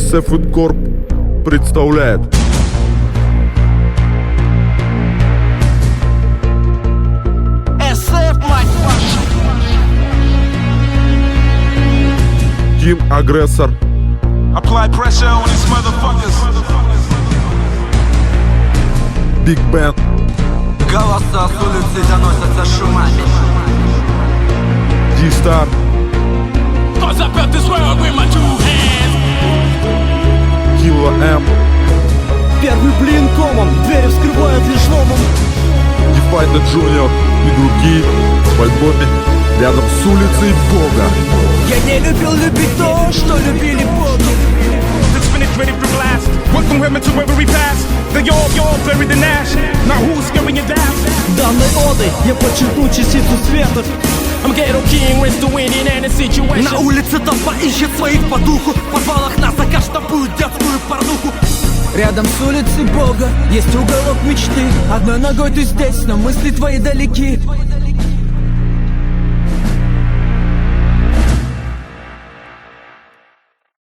SF Incorp представляет SF, мать вашу! Team Aggressor, Apply pressure on these motherfuckers. Big Band, Голоса с улицы доносятся шумами. D-Star, Cause I built this world with my 2 hands. Killa M, Первый блин комом, двери вскрывают лишь ломом. Define Junior и другие в альбоме рядом с улицей Бога. Я не любил любить то, что любили боги. The spinach ready for blast. Welcome women to every pass. They all buried in ash. Now who's scaring you down? Данной одой я подчеркну частицу света. I'm ghetto king, rinse the wind in any situation. На улице толпа ищет своих по духу. В подвалах на заказ штампуют детскую порнуху. Рядом с улицей Бога есть уголок мечты. Одной ногой ты здесь, но мысли твои далеки.